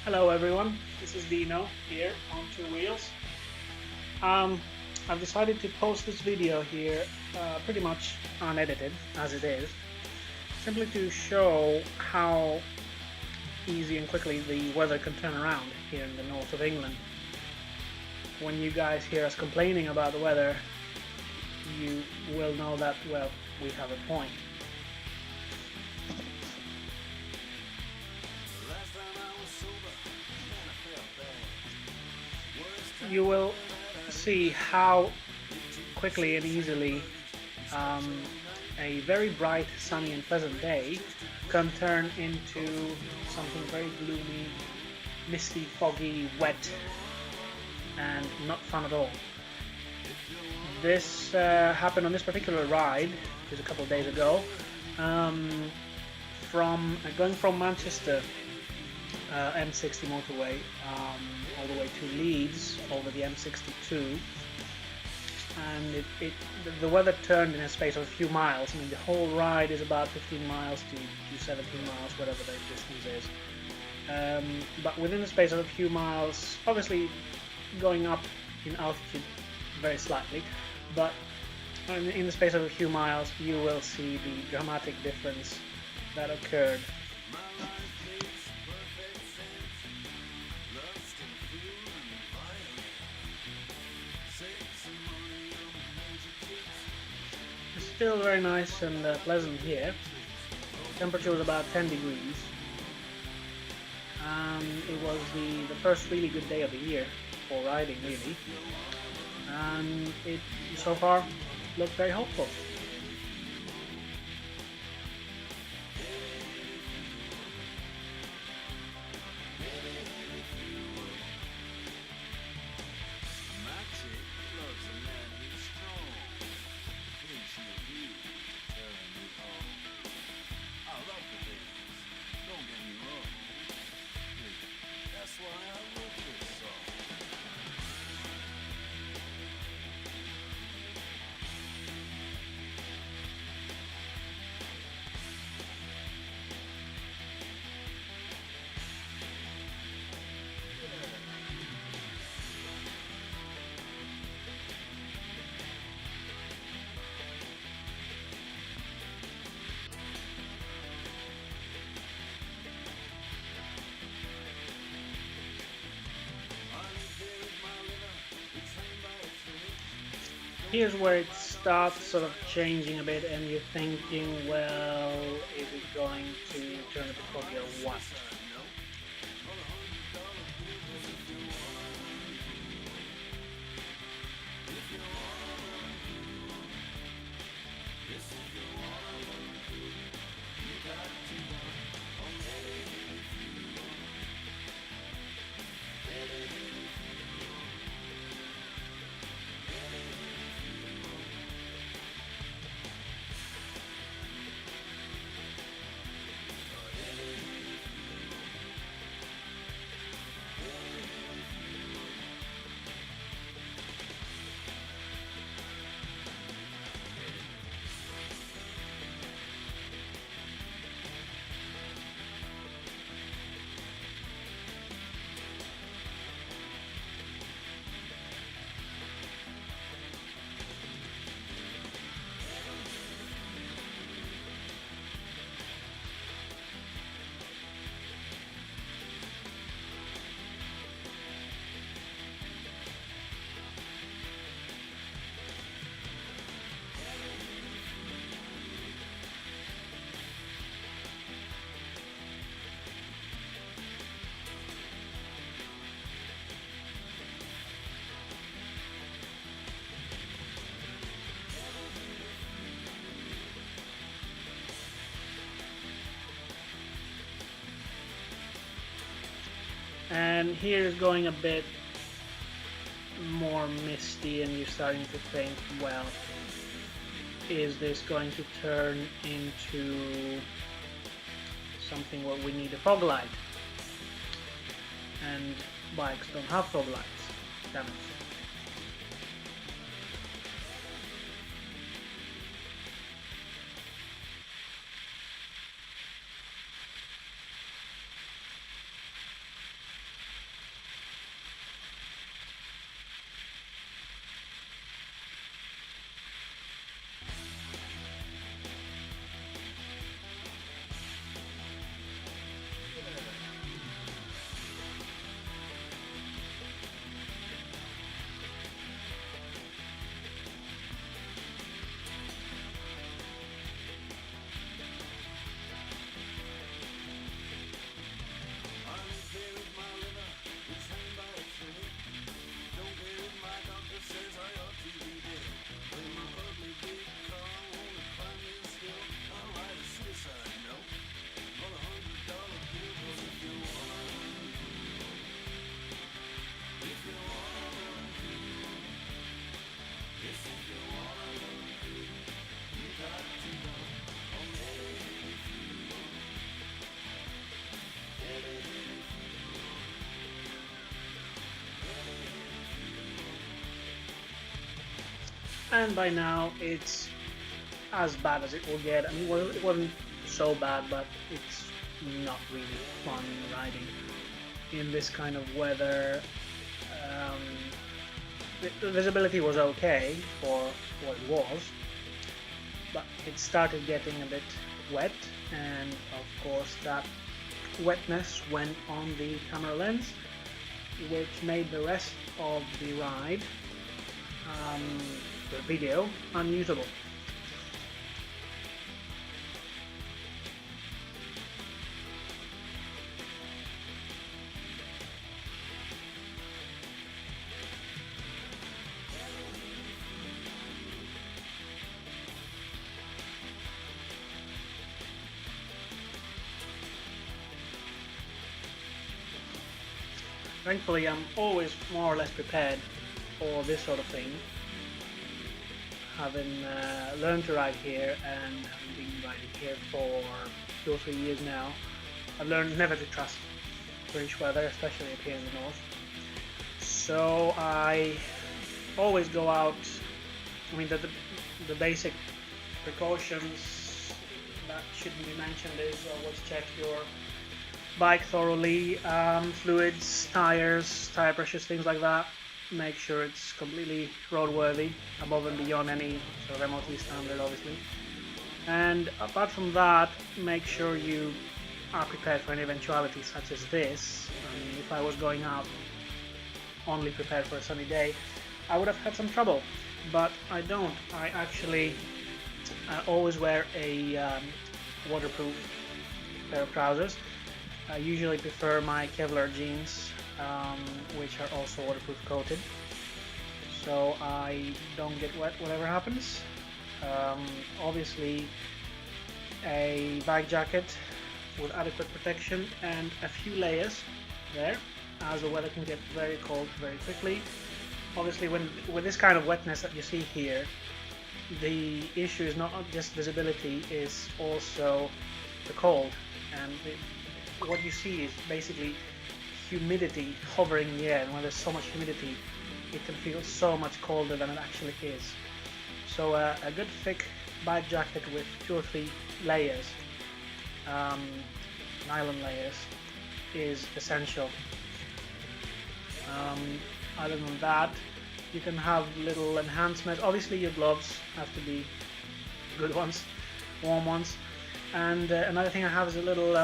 Hello everyone, this is Dino here on Two Wheels. Um, I've decided to post this video here pretty much unedited as it is, simply to show how easy and quickly the weather can turn around here in the north of England. When you guys hear us complaining about the weather, you will know that, well, we have a point. You will see how quickly and easily um, a very bright, sunny and pleasant day can turn into something very gloomy, misty, foggy, wet and not fun at all. This happened on this particular ride just a couple of days ago, from going from Manchester M60 motorway all the way to Leeds over the M62, and the weather turned in a space of a few miles. I mean, the whole ride is about 15 miles to 17 miles, whatever the distance is. But within the space of a few miles, obviously going up in altitude very slightly, but in the space of a few miles, you will see the dramatic difference that occurred. It's still very nice and pleasant here. Temperature was about 10 degrees. It was the first really good day of the year for riding, really. And it so far looked very hopeful. Here's where it starts sort of changing a bit, and you're thinking, well, is it going to turn a bit foggy or what? And here is going a bit more misty, and you're starting to think, well, is this going to turn into something where we need a fog light? And bikes don't have fog lights, damn it. and by now it's as bad as it will get. I mean, well, it wasn't so bad, but it's not really fun riding in this kind of weather. Um, the visibility was okay for what it was, but it started getting a bit wet, and of course that wetness went on the camera lens, which made the rest of the ride, the video, unusable. Thankfully, I'm always more or less prepared for this sort of thing, having learned to ride here and having been riding here for 2 or 3 years now. I've learned never to trust British weather, especially up here in the north. So I always go out. I mean, the basic precautions that shouldn't be mentioned is always check your bike thoroughly, fluids, tires, tire pressures, things like that. Make sure it's completely roadworthy, above and beyond any sort of MOT standard, obviously. And apart from that, make sure you are prepared for any eventuality such as this. I mean, if I was going out only prepared for a sunny day, I would have had some trouble, but I don't. I actually always wear a waterproof pair of trousers. I usually prefer my Kevlar jeans, which are also waterproof coated, so I don't get wet whatever happens. Obviously a bike jacket with adequate protection and a few layers there, as the weather can get very cold very quickly. Obviously with this kind of wetness that you see here, the issue is not just visibility, is also the cold, and what you see is basically humidity hovering in the air, and when there's so much humidity it can feel so much colder than it actually is. So a good thick bike jacket with 2 or 3 layers, nylon layers, is essential. Other than that, you can have little enhancements. Obviously your gloves have to be good ones, warm ones, and another thing I have is a little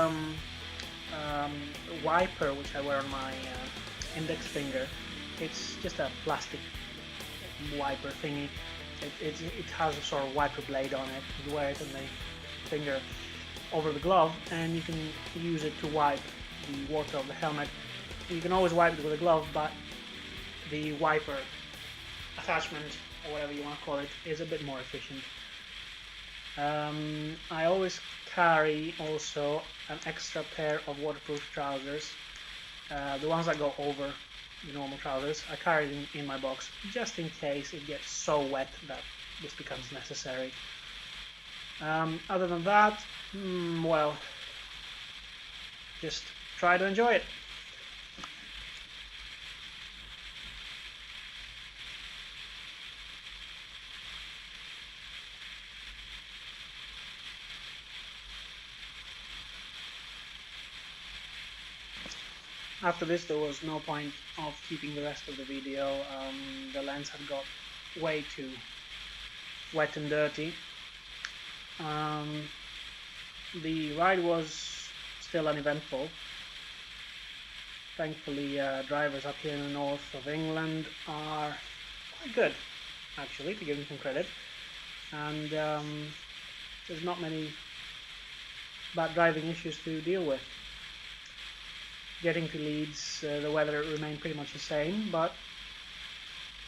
wiper which I wear on my index finger. It's just a plastic wiper thingy. It has a sort of wiper blade on it. You wear it on the finger over the glove, and you can use it to wipe the water of the helmet. You can always wipe it with a glove, but the wiper attachment, or whatever you want to call it, is a bit more efficient. I always carry also an extra pair of waterproof trousers, the ones that go over the normal trousers. I carry them in my box just in case it gets so wet that this becomes necessary. Other than that, well, just try to enjoy it. After this, there was no point of keeping the rest of the video. The lens had got way too wet and dirty. The ride was still uneventful. Thankfully, drivers up here in the north of England are quite good, actually, to give them some credit. And there's not many bad driving issues to deal with. Getting to Leeds, the weather remained pretty much the same, but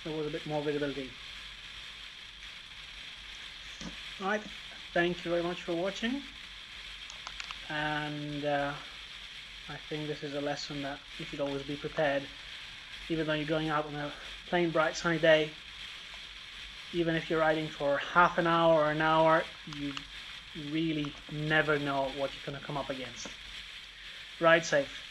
there was a bit more visibility. Right, thank you very much for watching, and I think this is a lesson that you should always be prepared. Even though you're going out on a plain bright sunny day, even if you're riding for half an hour or an hour, you really never know what you're going to come up against. Ride safe.